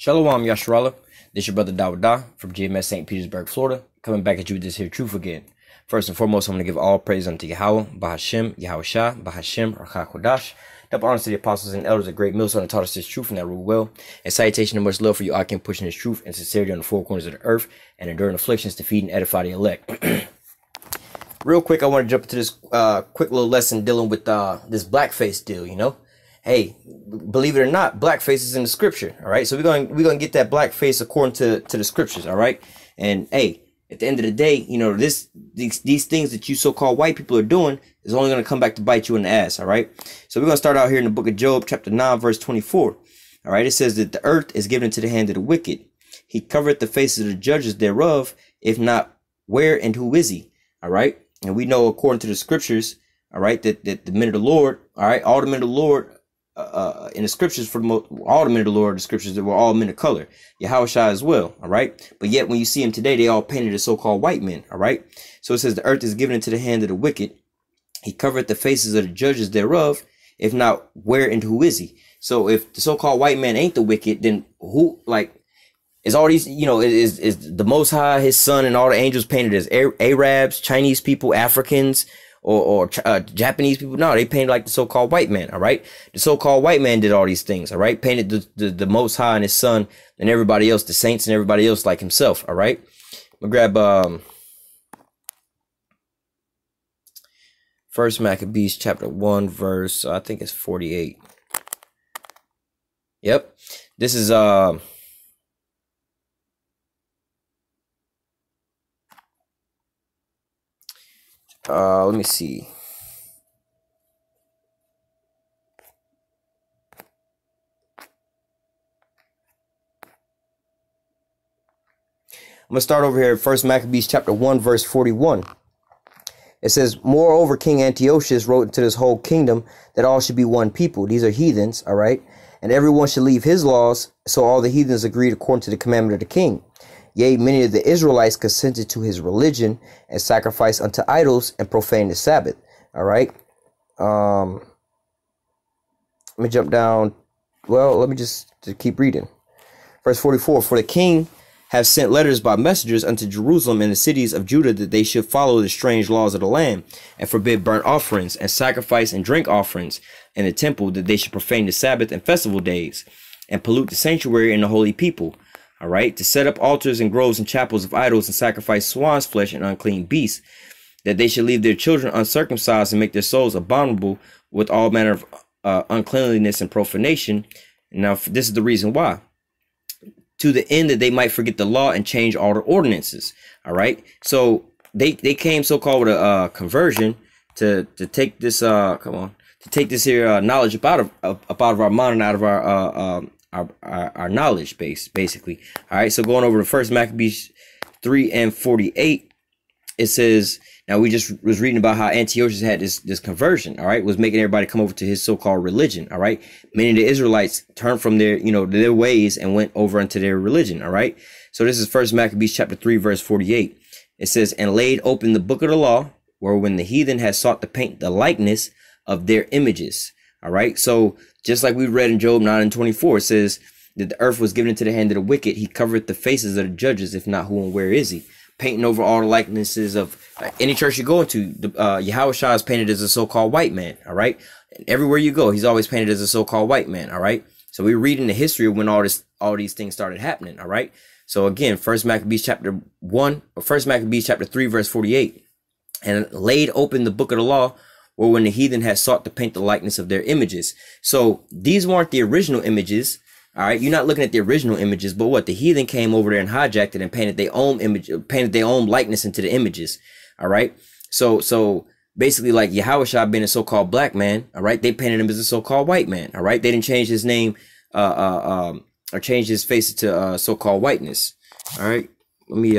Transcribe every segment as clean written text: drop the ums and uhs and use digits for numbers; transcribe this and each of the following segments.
Shalom, Yasharallah. This is your brother Dawadah from GMS St. Petersburg, Florida, coming back at you with this here truth again. First and foremost, I'm going to give all praise unto YAHAWAH, BAHASHIM, YAHAWASHI, BAHASHIM, RAKHA. Double honors to the apostles and elders of great MILLSTONE that taught us this truth and that rule well. And salutation and much love for you, Akim, pushing this truth and sincerity on the four corners of the earth and enduring afflictions to feed and edify the elect. Real quick, I want to jump into this quick little lesson dealing with this blackface deal, you know. Hey, believe it or not, blackface is in the scripture, all right? So we're going to get that blackface according to the scriptures, all right? And hey, at the end of the day, you know, these things that you so-called white people are doing is only going to come back to bite you in the ass, all right? So we're going to start out here in the book of Job, chapter 9, verse 24. All right, it says that the earth is given into the hand of the wicked. He covereth the faces of the judges thereof. If not, where and who is he? All right. And we know according to the scriptures, all right, that the men of the Lord, all right, all the men of the Lord, in the scriptures, for the most, all the men of the Lord, the scriptures, that were all men of color, YAHAWASHI as well, all right. But yet when you see them today, they all painted as so-called white men, all right. So it says the earth is given into the hand of the wicked. He covereth the faces of the judges thereof. If not, where and who is he? So if the so-called white man ain't the wicked, then who, like, is all these, you know, is the Most High, his son, and all the angels painted as Arabs, Chinese people, Africans, or Japanese people? No, they painted like the so-called white man, all right? The so-called white man did all these things, all right? Painted the Most High and his son and everybody else, the saints and everybody else like himself, all right? I'm going to grab First Maccabees chapter 1, verse, I think it's 48. Yep. This is, let me see. I'm going to start over here at First Maccabees chapter 1, verse 41. It says, moreover, King Antiochus wrote into this whole kingdom that all should be one people. These are heathens, all right? And everyone should leave his laws. So all the heathens agreed according to the commandment of the king. Yea, many of the Israelites consented to his religion and sacrificed unto idols and profaned the Sabbath. All right. Let me jump down. Well, let me just keep reading. Verse 44, for the king have sent letters by messengers unto Jerusalem and the cities of Judah that they should follow the strange laws of the land and forbid burnt offerings and sacrifice and drink offerings in the temple, that they should profane the Sabbath and festival days and pollute the sanctuary and the holy people. All right, to set up altars and groves and chapels of idols and sacrifice swan's flesh and unclean beasts, that they should leave their children uncircumcised and make their souls abominable with all manner of uncleanliness and profanation. Now, this is the reason why. To the end that they might forget the law and change all the ordinances. All right. So they came so-called with a conversion to take this to take this here knowledge up out of our mind and out of our knowledge base, basically. All right. So going over to First Maccabees 3 and 48, it says, now we just was reading about how Antiochus had this conversion, all right, was making everybody come over to his so-called religion, all right. Many of the Israelites turned from their, you know, their ways and went over into their religion, all right. So this is First Maccabees chapter 3, verse 48. It says, and laid open the book of the law, where when the heathen had sought to paint the likeness of their images, all right. So just like we read in Job 9 and 24, it says that the earth was given into the hand of the wicked. He covered the faces of the judges. If not, who and where is he? Painting over all the likenesses of any church you go into. YAHAWASHI is painted as a so-called white man, all right? And everywhere you go, he's always painted as a so-called white man, all right? So we're reading the history of when all these things started happening, all right? So again, First Maccabees chapter 3, verse 48. And laid open the book of the law, where when the heathen had sought to paint the likeness of their images. So these weren't the original images. All right, you're not looking at the original images, but what the heathen came over there and hijacked it and painted their own image, painted their own likeness into the images. All right, so basically, like YAHAWASHI being a so-called black man, all right, they painted him as a so-called white man. All right, they didn't change his name, or change his face to so-called whiteness. All right, let me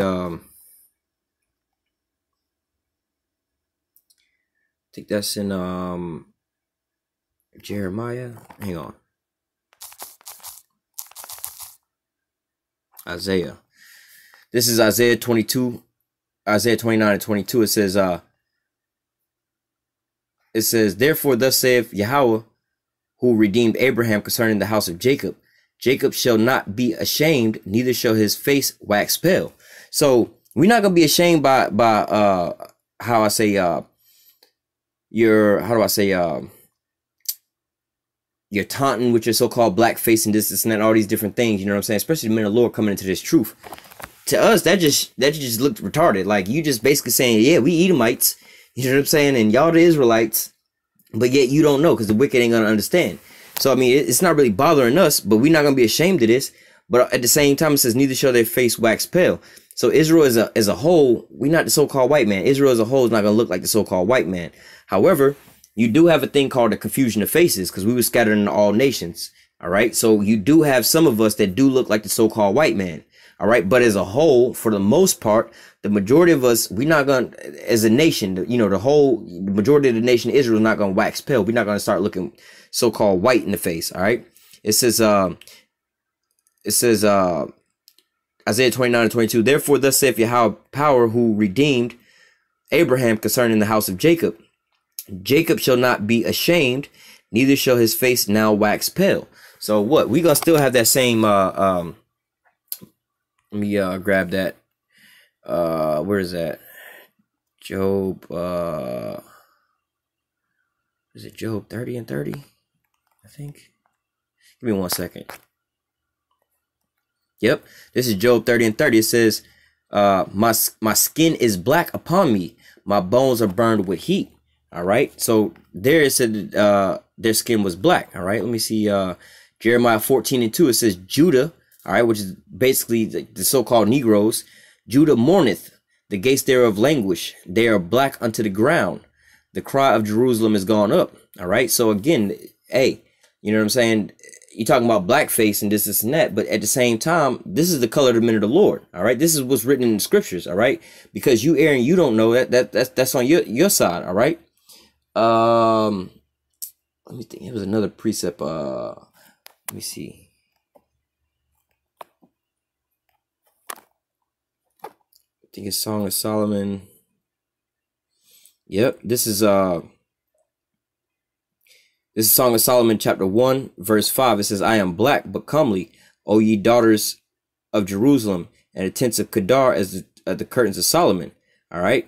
think that's in Jeremiah. Hang on. Isaiah. This is Isaiah 22, Isaiah 29 and 22. It says, therefore thus saith Yahweh, who redeemed Abraham concerning the house of Jacob. Jacob shall not be ashamed, neither shall his face wax pale. So we're not gonna be ashamed by how I say you're taunting with your so-called blackface and this and that, all these different things, you know what I'm saying? Especially the men of the Lord coming into this truth. To us, that just looked retarded. Like, you just basically saying, yeah, we Edomites, you know what I'm saying, and y'all the Israelites, but yet you don't know because the wicked ain't gonna understand. So I mean, it's not really bothering us, but we're not gonna be ashamed of this. But at the same time, it says, neither shall their face wax pale. So Israel as a whole, we're not the so-called white man. Israel as a whole is not gonna look like the so-called white man. However, you do have a thing called the confusion of faces, because we were scattered in all nations. All right. So you do have some of us that do look like the so-called white man. All right. But as a whole, for the most part, the majority of us, we're not going to, as a nation, you know, the majority of the nation of Israel is not going to wax pale. We're not going to start looking so-called white in the face. All right. It says Isaiah 29:22, therefore thus saith Yahawah power, who redeemed Abraham concerning the house of Jacob. Jacob shall not be ashamed, neither shall his face now wax pale. So what? We gonna still have that same let me grab that. Where is that? Job, is it Job 30 and 30? I think. Give me 1 second. Yep, this is Job 30 and 30. It says, my skin is black upon me, my bones are burned with heat. All right, so there it said their skin was black. All right, let me see. Jeremiah 14:2. It says Judah, all right, which is basically the so-called Negroes. Judah mourneth, the gates thereof languish. They are black unto the ground. The cry of Jerusalem is gone up. All right, so again, hey, you know what I'm saying? You're talking about blackface and this and that, but at the same time, this is the color of the men of the Lord. All right, this is what's written in the scriptures. All right, because you, Aaron, you don't know that's on your side. All right. Let me think. It was another precept. Let me see. I think it's Song of Solomon. Yep, this is Song of Solomon, chapter 1, verse 5. It says, I am black but comely, O ye daughters of Jerusalem, and the tents of Kedar as the curtains of Solomon. All right.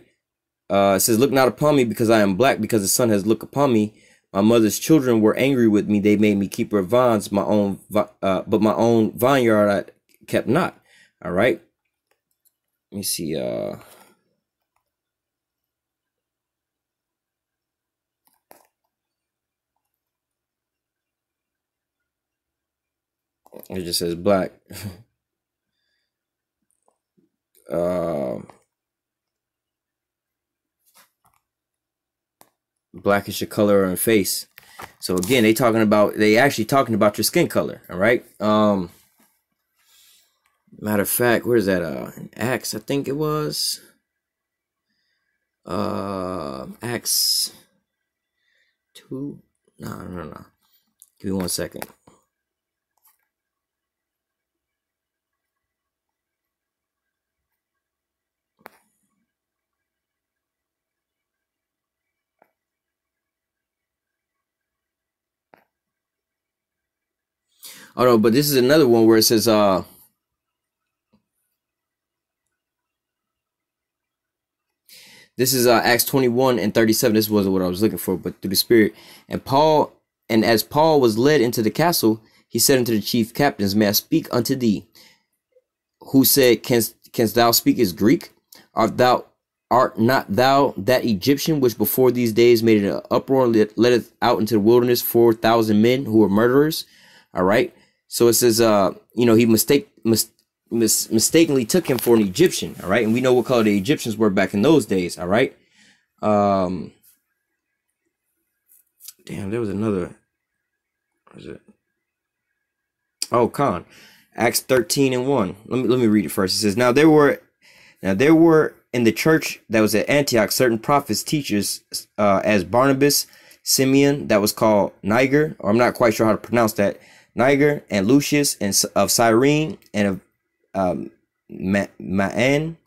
It says, look not upon me because I am black, because the sun has looked upon me. My mother's children were angry with me. They made me keep her vines, but my own vineyard I kept not. All right. Let me see. I It just says black. Black is your color and face. So again, they actually talking about your skin color. All right. Matter of fact, where's that? In Acts, I think it was. Acts 2. No. Give me 1 second. Oh no, but this is another one where it says this is Acts 21:37. This wasn't what I was looking for, but through the Spirit. And as Paul was led into the castle, he said unto the chief captains, may I speak unto thee? Who said, Canst thou speak as Greek? Art not thou that Egyptian which before these days made an uproar and letteth out into the wilderness 4,000 men who were murderers? All right. So it says, he mistakenly took him for an Egyptian. All right. And we know what color the Egyptians were back in those days. All right. Damn, there was another. What is it? Oh, Khan. Acts 13:1. Let me read it first. It says, Now there were in the church that was at Antioch certain prophets, teachers, as Barnabas, Simeon, that was called Niger, or I'm not quite sure how to pronounce that, Niger, and Lucius, and of Cyrene, and of Ma'an,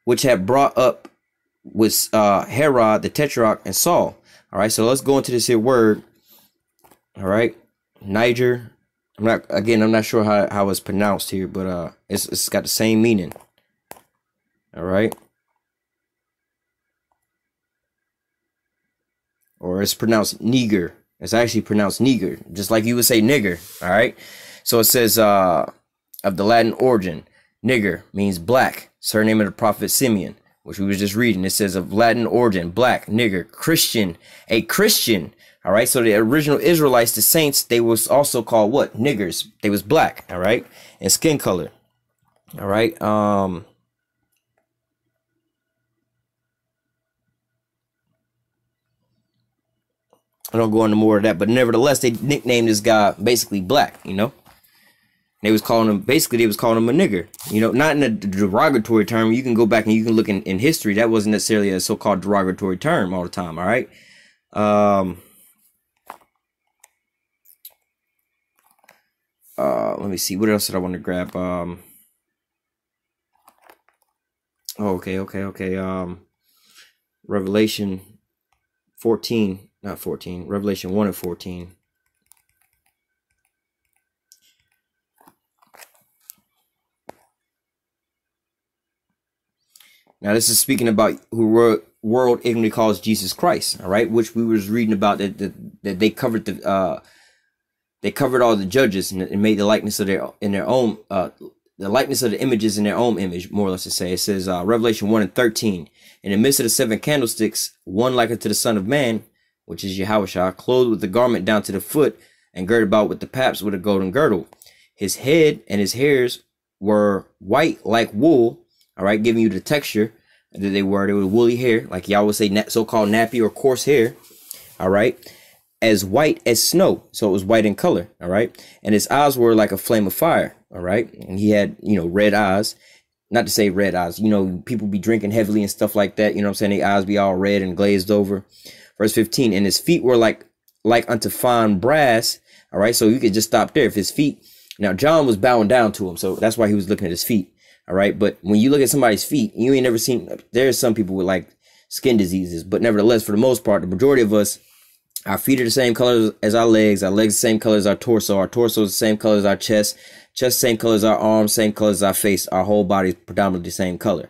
which had brought up with Herod the Tetrarch and Saul. All right, so let's go into this here word. All right, Niger. I'm not sure how it's pronounced here, but it's got the same meaning. All right. Or it's pronounced nigger. It's actually pronounced nigger, just like you would say nigger. All right. So it says of the Latin origin, nigger means black, surname of the prophet Simeon, which we was just reading. It says of Latin origin, black, nigger, Christian, a Christian. All right. So the original Israelites, the saints, they was also called what? Niggers. They was black. All right. And skin color. All right. I don't go into more of that, but nevertheless, they nicknamed this guy basically black, you know. They was calling him, basically, they was calling him a nigger, you know, not in a derogatory term. You can go back and you can look in history. That wasn't necessarily a so-called derogatory term all the time, all right? Let me see. What else did I want to grab? Okay. Revelation 14. Not 14, Revelation 1 and 14. Now, this is speaking about who world ignorantly calls Jesus Christ, all right, which we was reading about that they covered all the judges and made the likeness of the likeness of the images in their own image, more or less to say. It says Revelation 1 and 13. In the midst of the 7 candlesticks, one like unto the Son of Man, which is YAHAWASHI, clothed with the garment down to the foot, and girded about with the paps with a golden girdle. His head and his hairs were white like wool, all right, giving you the texture that they were. They were woolly hair, like y'all would say, so-called nappy or coarse hair, all right, as white as snow. So it was white in color, all right. And his eyes were like a flame of fire, all right. And he had, you know, red eyes. Not to say red eyes, you know, people be drinking heavily and stuff like that. You know what I'm saying? Their eyes be all red and glazed over. Verse 15, and his feet were like unto fine brass. All right, so you could just stop there. If his feet, now John was bowing down to him, so that's why he was looking at his feet. All right, but when you look at somebody's feet, you ain't never seen, there's some people with like skin diseases, but nevertheless, for the most part, the majority of us, our feet are the same color as our legs the same color as our torso is the same color as our chest, same color as our arms, same color as our face, our whole body is predominantly the same color.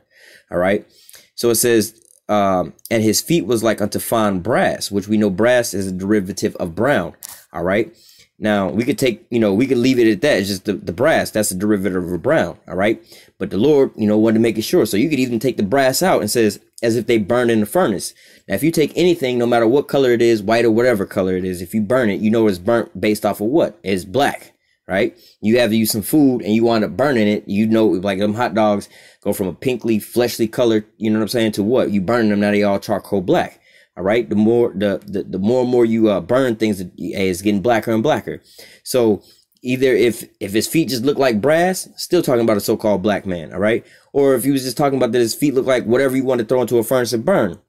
All right, so it says, and his feet was like unto fine brass, which we know brass is a derivative of brown. All right. Now we could take, you know, we could leave it at that. It's just the brass. That's a derivative of brown. All right. But the Lord, you know, wanted to make it sure. So you could even take the brass out and says as if they burned in the furnace. Now, if you take anything, no matter what color it is, white or whatever color it is, if you burn it, you know, it's burnt based off of what? It's black. Right. You have to use some food and you wind up burning it. You know, like them hot dogs go from a pinkly, fleshly color, you know what I'm saying, to what? You burn them, now they all charcoal black. All right. The more and more you burn things, it's getting blacker and blacker. So either if his feet just look like brass, still talking about a so-called black man. All right. Or if he was just talking about that his feet look like whatever you want to throw into a furnace and burn,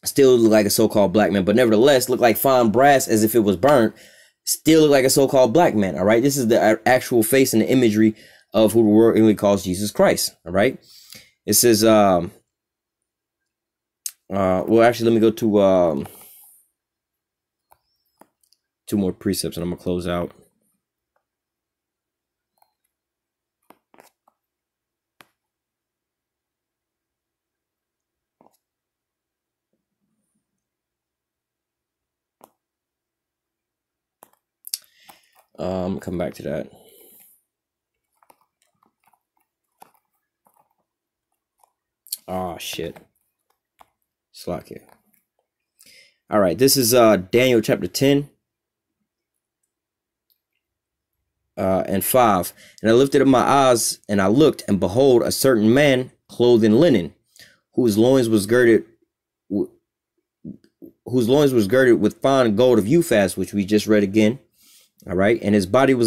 still look like a so-called black man. But nevertheless, look like fine brass as if it was burnt. Still look like a so-called black man. All right. This is the actual face and the imagery of who the world really calls Jesus Christ. All right. It says, well, actually, let me go to 2 more precepts and I'm going to close out. Come back to that. Oh shit. Slack here. All right, this is Daniel chapter 10 and 5. And I lifted up my eyes and I looked, and behold, a certain man clothed in linen, whose loins was girded with fine gold of Uphaz, which we just read again. All right, and his body also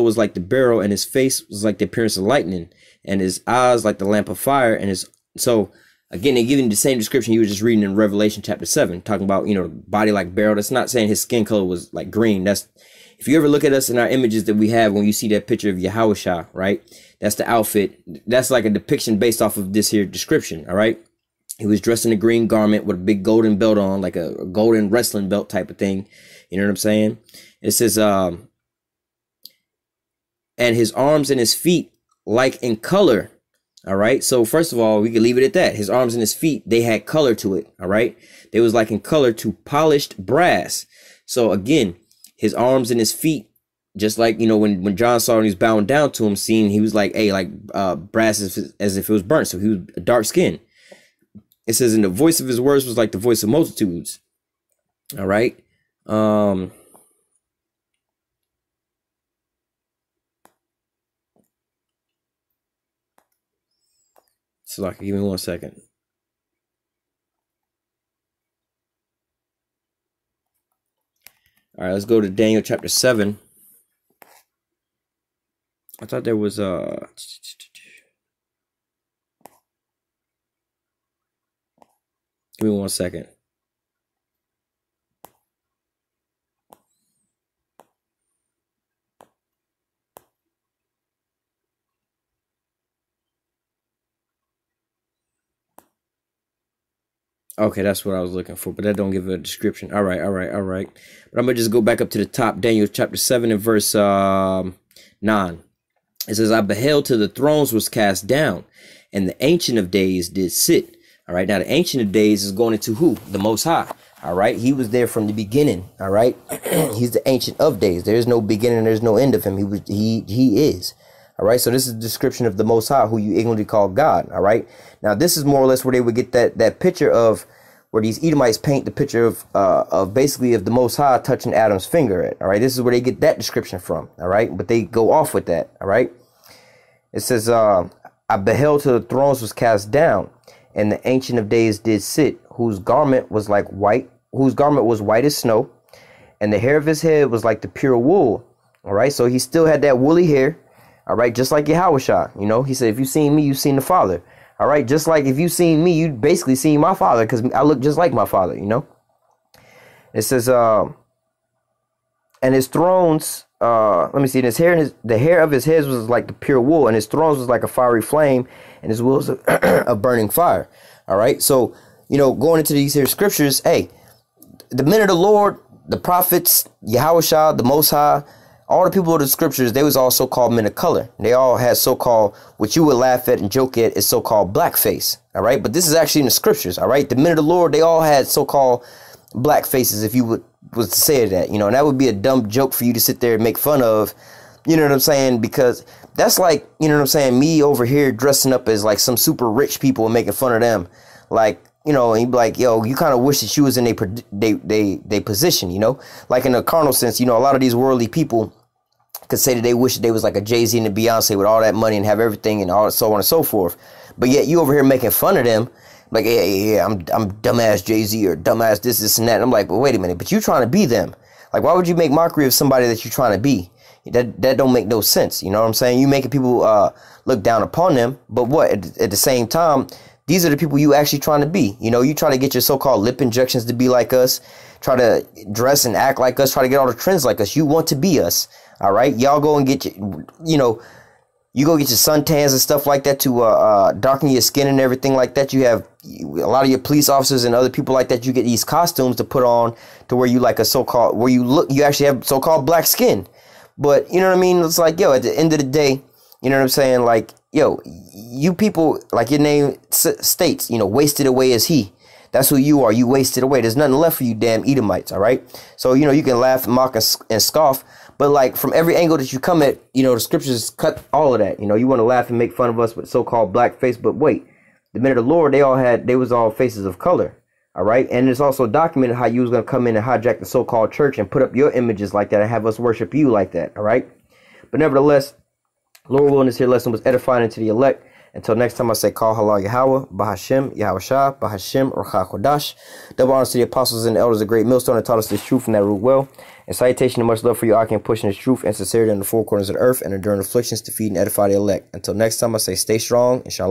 was like the beryl, and his face was like the appearance of lightning, and his eyes like the lamp of fire, and his so again they're giving the same description you were just reading in Revelation chapter 7, talking about, you know, body like beryl. That's not saying his skin color was like green. That's, if you ever look at us in our images that we have, when you see that picture of YAHAWASHI, right, that's the outfit. That's like a depiction based off of this here description. All right, he was dressed in a green garment with a big golden belt on, like a golden wrestling belt type of thing. You know what I'm saying? It says, and his arms and his feet like in color. All right. So first of all, we can leave it at that. His arms and his feet, they had color to it. All right. They was like in color to polished brass. So again, his arms and his feet, just like, you know, when John saw him, he was bowing down to him, seeing, he was like, hey, like brass as if it was burnt. So he was dark skinned. It says, and the voice of his words was like the voice of multitudes. All right. So like, give me 1 second. All right, let's go to Daniel chapter 7. I thought there was give me 1 second. Okay, that's what I was looking for, but that don't give a description. All right. But I'm gonna just go back up to the top, Daniel chapter 7 and verse 9. It says, I beheld till the thrones was cast down, and the Ancient of Days did sit. All right, now the Ancient of Days is going into who? The Most High. All right, he was there from the beginning. All right, he's the Ancient of Days. There's no beginning, there's no end of him. He is. All right, so this is a description of the Most High, who you ignorantly call God. All right, now this is more or less where they would get that picture of, where these Edomites paint the picture of basically of the Most High touching Adam's finger. All right, this is where they get that description from. All right, but they go off with that. All right, it says, I beheld till the thrones was cast down, and the Ancient of Days did sit, whose garment was like white, whose garment was white as snow, and the hair of his head was like the pure wool. All right, so he still had that woolly hair. All right, just like YAHAWASHI, you know, he said, if you seen me, you seen the Father. All right, just like if you seen me, you basically seen my Father, because I look just like my Father, you know. It says, and his thrones, let me see, his hair, the hair of his head was like the pure wool, and his thrones was like a fiery flame, and his wheels a burning fire. All right, so, you know, going into these here scriptures, hey, the men of the Lord, the prophets, YAHAWASHI, the Most High, all the people of the scriptures, they was all so-called men of color. They all had so-called, what you would laugh at and joke at, is so-called blackface. All right, but this is actually in the scriptures. All right, the men of the Lord, they all had so-called black faces, if you was to say that, you know, and that would be a dumb joke for you to sit there and make fun of. You know what I'm saying? Because that's like, you know what I'm saying, me over here dressing up as like some super rich people and making fun of them. Like, you know, and you'd be like, yo, you kind of wish that you was in they position, you know, like in a carnal sense. You know, a lot of these worldly people could say that they wish that they was like a Jay-Z and a Beyonce with all that money and have everything and all so on and so forth. But yet you over here making fun of them, like, yeah, I'm dumbass Jay-Z or dumbass this and that. And I'm like, well, wait a minute, but you trying to be them. Like, why would you make mockery of somebody that you're trying to be? That don't make no sense. You know what I'm saying? You making people look down upon them, but what at the same time, these are the people you actually trying to be. You know, you try to get your so-called lip injections to be like us, try to dress and act like us, try to get all the trends like us. You want to be us. All right. Y'all go and get your, you know, you go get your suntans and stuff like that to darken your skin and everything like that. You have a lot of your police officers and other people like that. You get these costumes to put on to where you like a so-called, where you look, you actually have so-called black skin. But you know what I mean? It's like, yo, at the end of the day, you know what I'm saying? Like, yo, you people, like your name states, you know, wasted away is he. That's who you are. You wasted away. There's nothing left for you damn Edomites, all right? So, you know, you can laugh and mock and scoff, but like from every angle that you come at, you know, the scriptures cut all of that. You know, you want to laugh and make fun of us with so-called blackface, but wait, the men of the Lord, they was all faces of color, all right? And it's also documented how you was going to come in and hijack the so-called church and put up your images like that and have us worship you like that, all right? But nevertheless, Lord willing, this here lesson was edifying to the elect. Until next time, I say, call halal Yahawah, Bahashem, Yahawashah, Bahashem, or Chodash. Double honors to the apostles and the elders of Great Millstone that taught us this truth and that root well. And salutation and much love for you, I can pushing this truth and sincerity in the four corners of the earth and enduring afflictions to feed and edify the elect. Until next time, I say, stay strong, inshallah.